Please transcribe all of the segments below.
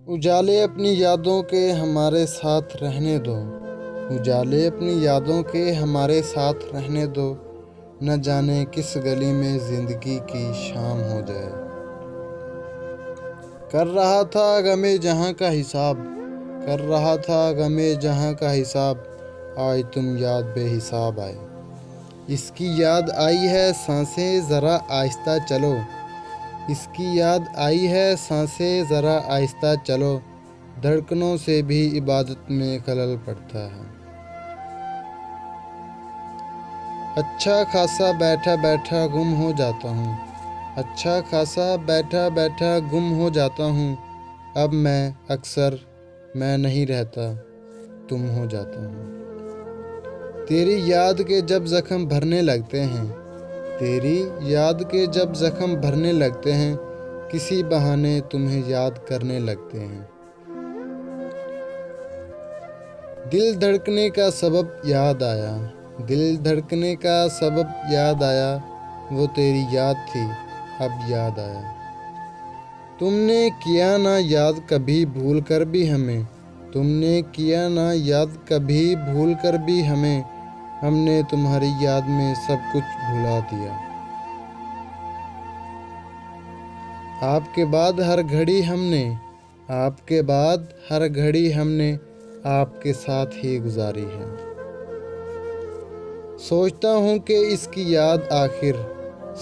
اجالے اپنی یادوں کے ہمارے ساتھ رہنے دو، اجالے اپنی یادوں کے ہمارے ساتھ رہنے دو، نہ جانے کس گلی میں زندگی کی شام ہو جائے۔ کر رہا تھا غم جہاں کا حساب، کر رہا تھا غم جہاں کا حساب، آج تم یاد بے حساب آئے۔ اس کی یاد آئی ہے سانسیں ذرا آہستہ چلو، اس کی یاد آئی ہے سانسیں ذرا آہستہ چلو، دھڑکنوں سے بھی عبادت میں خلل پڑتا ہے۔ اچھا خاصا بیٹھا بیٹھا گم ہو جاتا ہوں، اچھا خاصا بیٹھا بیٹھا گم ہو جاتا ہوں، اب میں اکثر میں نہیں رہتا تم ہو جاتا ہوں۔ تیری یاد کے جب زخم بھرنے لگتے ہیں، تیری یاد کے جب زخم بھرنے لگتے ہیں، کسی بہانے تمہیں یاد کرنے لگتے ہیں۔ دل دھڑکنے کا سبب یاد آیا، دل دھڑکنے کا سبب یاد آیا، وہ تیری یاد تھی اب یاد آیا۔ تم نے کیا نہ یاد کبھی بھول کر بھی ہمیں، تم نے کیا نہ یاد کبھی بھول کر بھی ہمیں، ہم نے تمہاری یاد میں سب کچھ بھلا دیا۔ آپ کے بعد ہر گھڑی ہم نے، آپ کے بعد ہر گھڑی ہم نے آپ کے ساتھ ہی گزاری ہے۔ سوچتا ہوں کہ اس کی یاد آخر،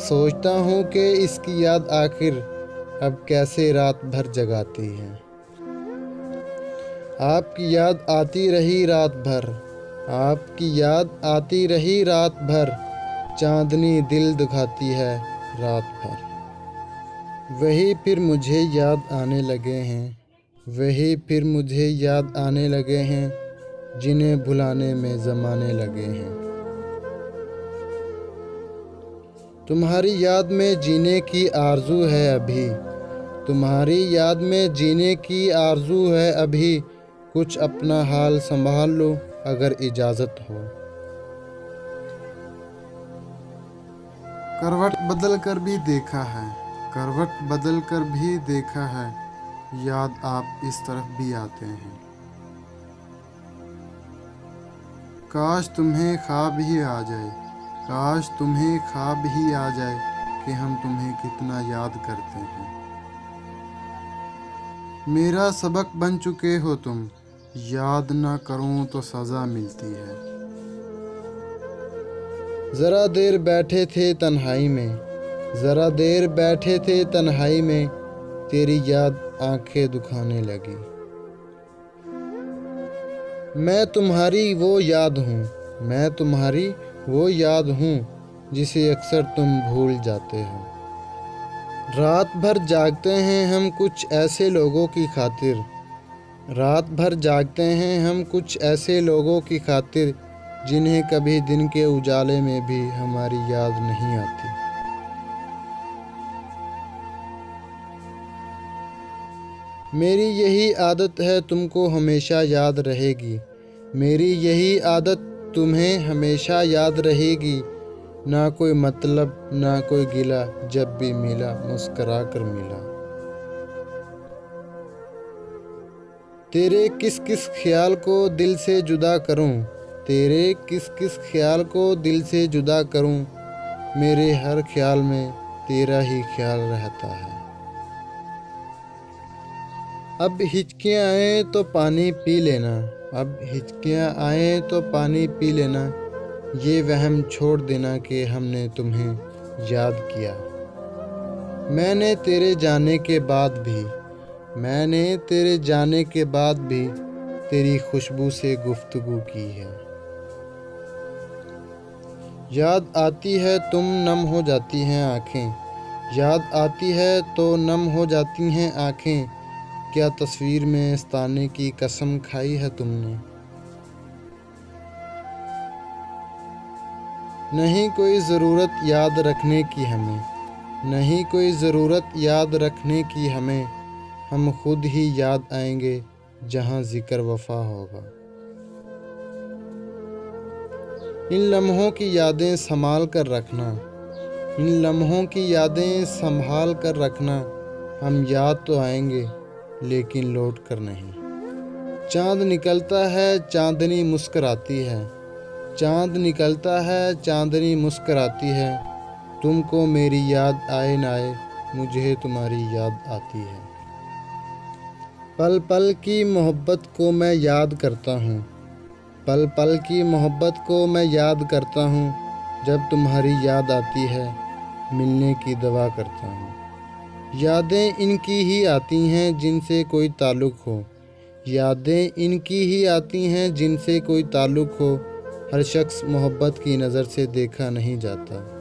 سوچتا ہوں کہ اس کی یاد آخر اب کیسے رات بھر جگاتی ہے۔ آپ کی یاد آتی رہی رات بھر، آپ کی یاد آتی رہی رات بھر، چاندنی دل دکھاتی ہے رات بھر۔ وہی پھر مجھے یاد آنے لگے ہیں، وہی پھر مجھے یاد آنے لگے ہیں، جنہیں بھلانے میں زمانے لگے ہیں۔ تمہاری یاد میں جینے کی آرزو ہے ابھی، تمہاری یاد میں جینے کی آرزو ہے ابھی، کچھ اپنا حال سنبھال لو اگر اجازت ہو۔ کروٹ بدل کر بھی دیکھا ہے، کروٹ بدل کر بھی دیکھا ہے، یاد آپ اس طرف بھی آتے ہیں۔ کاش تمہیں خواب ہی آ جائے، کاش تمہیں خواب ہی آ جائے کہ ہم تمہیں کتنا یاد کرتے ہیں۔ میرا سبق بن چکے ہو تم، یاد نہ کروں تو سزا ملتی ہے۔ ذرا دیر بیٹھے تھے تنہائی میں، ذرا دیر بیٹھے تھے تنہائی میں، تیری یاد آنکھیں دکھانے لگی۔ میں تمہاری وہ یاد ہوں، میں تمہاری وہ یاد ہوں، جسے اکثر تم بھول جاتے ہو۔ رات بھر جاگتے ہیں ہم کچھ ایسے لوگوں کی خاطر، رات بھر جاگتے ہیں ہم کچھ ایسے لوگوں کی خاطر، جنہیں کبھی دن کے اجالے میں بھی ہماری یاد نہیں آتی۔ میری یہی عادت ہے تم کو ہمیشہ یاد رہے گی، میری یہی عادت تمہیں ہمیشہ یاد رہے گی، نہ کوئی مطلب نہ کوئی گلہ، جب بھی ملا مسکرا کر ملا۔ تیرے کس کس خیال کو دل سے جدا کروں، تیرے کس کس خیال کو دل سے جدا کروں، میرے ہر خیال میں تیرا ہی خیال رہتا ہے۔ اب ہچکیاں آئیں تو پانی پی لینا، اب ہچکیاں آئیں تو پانی پی لینا، یہ وہم چھوڑ دینا کہ ہم نے تمہیں یاد کیا۔ میں نے تیرے جانے کے بعد بھی، میں نے تیرے جانے کے بعد بھی تیری خوشبو سے گفتگو کی ہے۔ یاد آتی ہے تم نم ہو جاتی ہیں آنکھیں، یاد آتی ہے تو نم ہو جاتی ہیں آنکھیں، کیا تصویر میں ستانے کی قسم کھائی ہے تم نے؟ نہیں کوئی ضرورت یاد رکھنے کی ہمیں، نہیں کوئی ضرورت یاد رکھنے کی ہمیں، ہم خود ہی یاد آئیں گے جہاں ذکر وفا ہوگا۔ ان لمحوں کی یادیں سنبھال کر رکھنا، ان لمحوں کی یادیں سنبھال کر رکھنا، ہم یاد تو آئیں گے لیکن لوٹ کر نہیں۔ چاند نکلتا ہے چاندنی مسکراتی ہے، چاند نکلتا ہے چاندنی مسکراتی ہے، تم کو میری یاد آئے نہ آئے مجھے تمہاری یاد آتی ہے۔ پل پل کی محبت کو میں یاد کرتا ہوں، پل پل کی محبت کو میں یاد کرتا ہوں، جب تمہاری یاد آتی ہے ملنے کی دعا کرتا ہوں۔ یادیں ان کی ہی آتی ہیں جن سے کوئی تعلق ہو، یادیں ان کی ہی آتی ہیں جن سے کوئی تعلق ہو، ہر شخص محبت کی نظر سے دیکھا نہیں جاتا۔